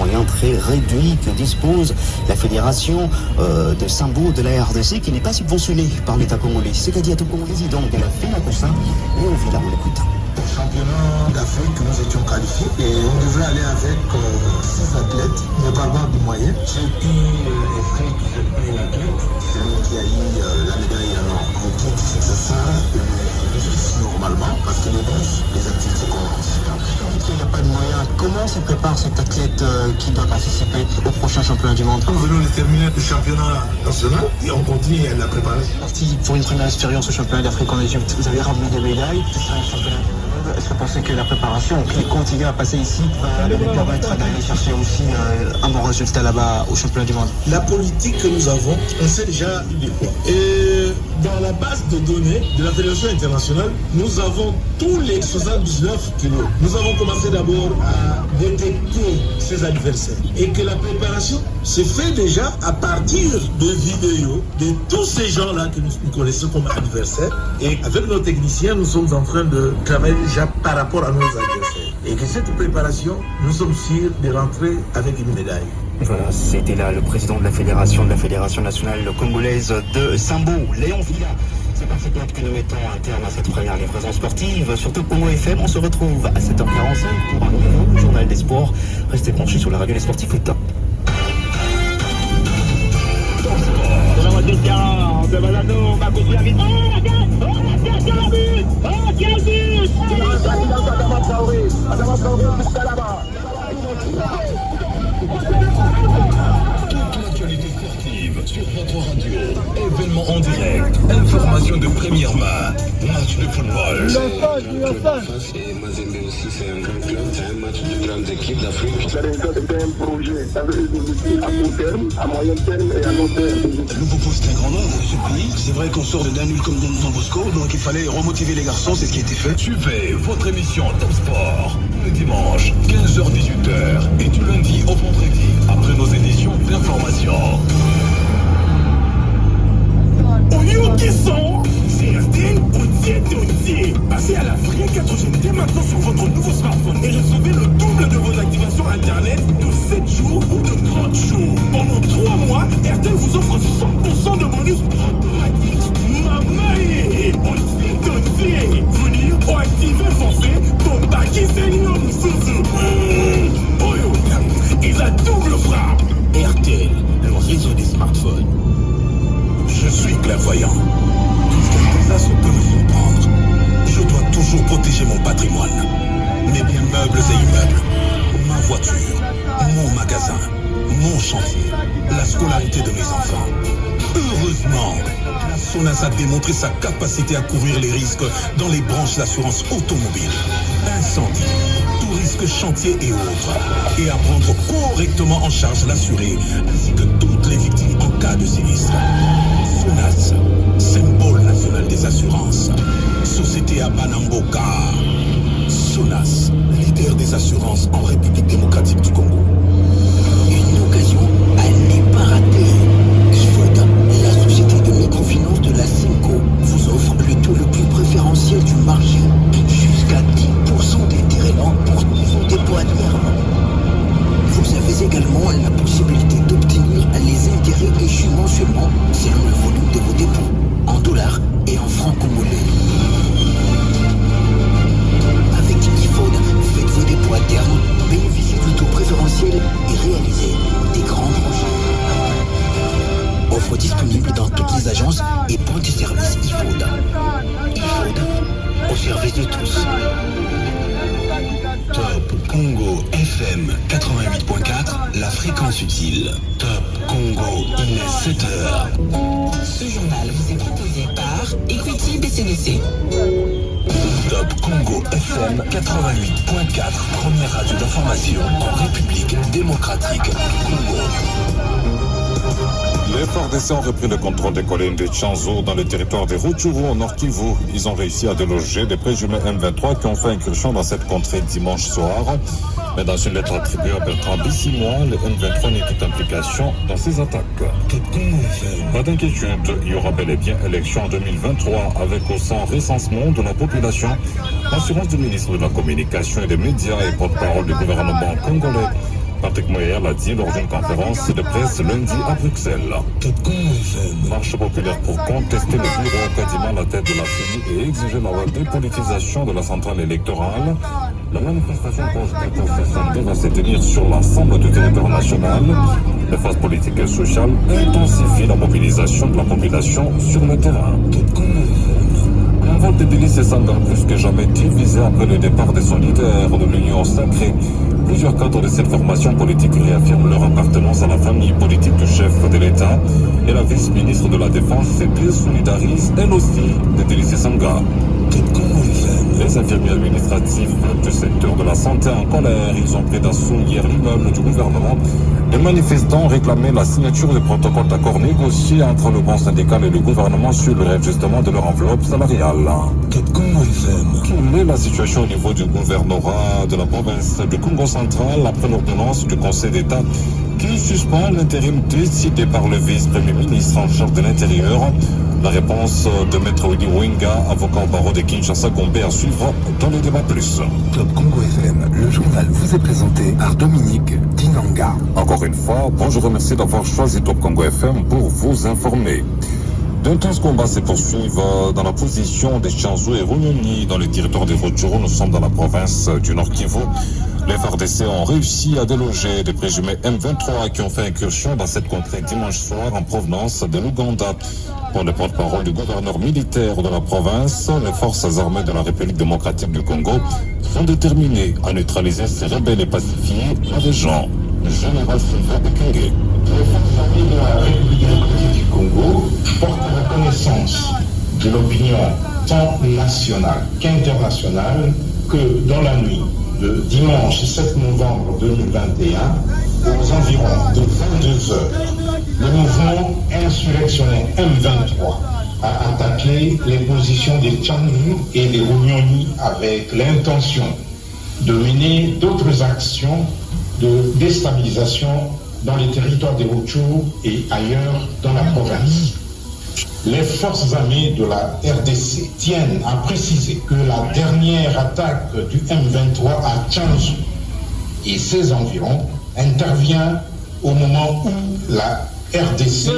moyens très réduits que dispose la fédération de Sambo de la RDC qui n'est pas subventionnée par l'État congolais. C'est ce qu'a dit Ato président de la FENACOSA, Léon Villa, on l'écoute. Au championnat d'Afrique, nous étions qualifiés et on devait aller avec 6 athlètes, mais par rapport du moyen. J'ai pu effrayer que je pris l'athlète, celui qui a eu la médaille en titre, c'est ça, normalement, parce que les activités commencent. Il n'y a pas de moyens. Comment se prépare cet athlète qui doit participer au prochain championnat du monde? Nous venons de terminer le championnat national et on continue à la préparer. Parti pour une première expérience au championnat d'Afrique en Égypte, vous avez ramené des médailles, c'est ça un championnat. Est-ce que vous pensez que la préparation qui continue à passer ici va nous permettre d'aller chercher aussi un bon résultat là-bas au championnat du monde? La politique que nous avons, on sait déjà de quoi. Et dans la base de données de la Fédération internationale, nous avons tous les 79 kilos. Nous avons commencé d'abord à détecter ces adversaires et que la préparation se fait déjà à partir de vidéos de tous ces gens-là que nous connaissons comme adversaires. Et avec nos techniciens, nous sommes en train de travailler déjà par rapport à nos adversaires. Et que cette préparation, nous sommes sûrs de rentrer avec une médaille. Voilà, c'était là le président de la Fédération nationale congolaise de Sambo, Léon Villa. C'est par cette note que nous mettons un terme à cette première livraison sportive sur Top Congo FM. On se retrouve à 7h45 pour un nouveau journal des sports. Restez branchés sur la radio des sportifs au top. Toute l'actualité sportive sur votre radio. Événements en direct, informations de première main, match de football. Et Mazembe aussi, c'est un grand club, c'est un match de grandes équipes d'Afrique. C'était un projet avec des objectifs à court terme, à moyen terme et à long terme. Nouveau poste, un grand nom, ce pays. C'est vrai qu'on sort d'un nul comme dans Bosco, donc il fallait remotiver les garçons, c'est ce qui a été fait. Suivez votre émission Top Sport le dimanche 15h-18h et du lundi au vendredi après nos éditions d'information. Oyo qui sont RTL Odier. Passez à la vraie 4G dès maintenant sur votre nouveau smartphone et recevez le double de vos activations internet de 7 jours ou de 30 jours. Pendant 3 mois, RTL vous offre 100% de bonus automatique. Mamae, Odier. Venir ou activer forfait pour Baki Senior Suzu. Oyo, et la double frappe. RTL, le réseau des smartphones. Je suis clairvoyant. Tout désastre peut me surprendre. Je dois toujours protéger mon patrimoine. Mes biens meubles et immeubles. Ma voiture. Mon magasin. Mon chantier. La scolarité de mes enfants. Heureusement, la SONAS a démontré sa capacité à couvrir les risques dans les branches d'assurance automobile. Incendie, tout risque chantier et autres. Et à prendre correctement en charge l'assuré, ainsi que toutes les victimes en cas de sinistre. SONAS, symbole national des assurances. Société à Banamboka. SONAS, leader des assurances en République démocratique du Congo. Une occasion à ne pas rater. IFOD, la société de microfinance de la Simco, vous offre le taux le plus préférentiel du marché. Jusqu'à 10% d'intérêt lent pour vos dépôts à terme. Vous avez également la possibilité d'obtenir les intérêts échus mensuellement selon le volume de vos dépôts, en dollars et en francs congolais. Avec IFOD, faites vos dépôts à terme, bénéficiez du taux préférentiel et réalisez des grands projets. Offre disponible dans toutes les agences et points de service IFOD. IFOD, au service de tous. Top Congo FM 88.4, la fréquence utile. Top Congo, il est 7h. Ce journal vous est proposé par Equity BCDC. Top Congo FM 88.4, première radio d'information en République démocratique du Congo. Les FARDC ont repris le contrôle des collines de Tchanzo dans le territoire de Rutshuru au Nord Kivu. Ils ont réussi à déloger des présumés M23 qui ont fait incursion dans cette contrée dimanche soir. Mais dans une lettre attribuée à Bertrand Bissimois, le M23 nie toute implication dans ces attaques. Pas d'inquiétude, il y aura bel et bien élection en 2023 avec au sein recensement de la population. L'assurance du ministre de la Communication et des Médias et porte-parole du gouvernement congolais. Patrick Moyer l'a dit lors d'une conférence de presse lundi à Bruxelles. Marche populaire pour contester le bureau quasiment à la tête de la CENI et exiger la dépolitisation de la centrale électorale. La manifestation post-2062 va se tenir sur l'ensemble du territoire national. Les forces politiques et sociales intensifient la mobilisation de la population sur le terrain. Un vote de Bélice et Sanga plus que jamais divisé après le départ de son leader de l'Union sacrée. Plusieurs cadres de cette formation politique réaffirment leur appartenance à la famille politique du chef de l'État et la vice-ministre de la Défense se désolidarise elle aussi de Bélice et Sanga. Les infirmiers administratifs du secteur de la santé en colère, ils ont pris d'assaut hier l'immeuble du gouvernement. Les manifestants réclamaient la signature du protocole d'accord négocié entre le bon syndical et le gouvernement sur le réajustement de leur enveloppe salariale. Quelle est la situation au niveau du gouvernorat de la province du Congo central après l'ordonnance du Conseil d'État qui suspend l'intérim décidé par le vice-premier ministre en charge de l'Intérieur? La réponse de Maître Willy Wenga, avocat au barreau de Kinshasa, Gombe, à suivre dans le débat plus. Top Congo FM, le journal vous est présenté par Dominique Dinanga. Encore une fois, bonjour et merci d'avoir choisi Top Congo FM pour vous informer. D'intenses combats se poursuivent dans la position des Chanzou et Runyoni dans le territoire des Rutshuru. Nous sommes dans la province du Nord Kivu. Les FARDC ont réussi à déloger des présumés M23 qui ont fait incursion dans cette contrée dimanche soir en provenance de l'Ouganda. Pour le porte-parole du gouverneur militaire de la province, les forces armées de la République démocratique du Congo sont déterminées à neutraliser ces rebelles et pacifier la région. Général Sylvain Ekenge. Les forces armées de la République démocratique du Congo portent la connaissance de l'opinion tant nationale qu'internationale que dans la nuit de dimanche 7 novembre 2021, aux environs de 22 heures, le mouvement insurrectionnel M23 a attaqué les positions des Chanzou et des Runyoni avec l'intention de mener d'autres actions de déstabilisation dans les territoires des Rutshuru et ailleurs dans la province. Les forces armées de la RDC tiennent à préciser que la dernière attaque du M23 à Chanzou et ses environs intervient au moment où la RDC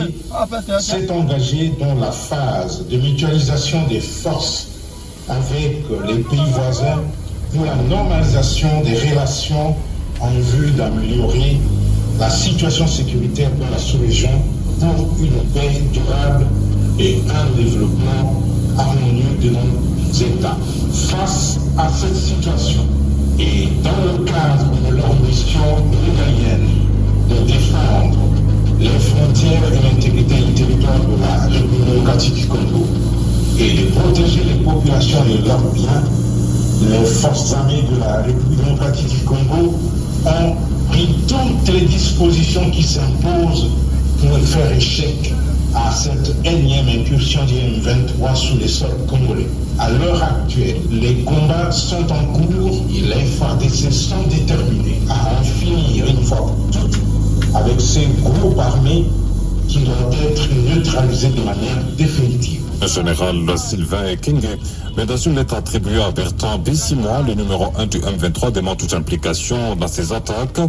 s'est engagée dans la phase de mutualisation des forces avec les pays voisins pour la normalisation des relations en vue d'améliorer la situation sécuritaire dans la sous-région pour une paix durable et un développement harmonieux de nos États. Face à cette situation et dans le cadre de leur mission régalienne de défendre les frontières et l'intégrité du territoire de la République démocratique du Congo et de protéger les populations et leurs biens, les forces armées de la République démocratique du Congo ont pris toutes les dispositions qui s'imposent pour faire échec à cette énième incursion du M23 sous les sols congolais. À l'heure actuelle, les combats sont en cours et les FARDC sont déterminés à en finir une fois pour toutes avec ces groupes armés qui doivent être neutralisés de manière définitive. Le général Sylvain Ekenge, mais dans une lettre attribuée à Bertrand Bissimois, le numéro 1 du M23 demande toute implication dans ces attaques.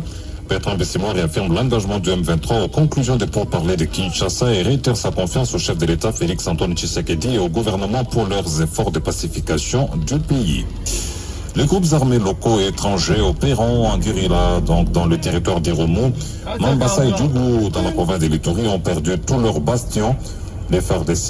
Bertrand Bissimois réaffirme l'engagement du M23 aux conclusions des pourparlers de Kinshasa et réitère sa confiance au chef de l'État Félix Antoine Tshisekedi et au gouvernement pour leurs efforts de pacification du pays. Les groupes armés locaux et étrangers opérant en guérilla donc dans le territoire d'Irumu, Mambasa et Djougou dans la province de l'Ituri ont perdu tous leurs bastions. Les FARDC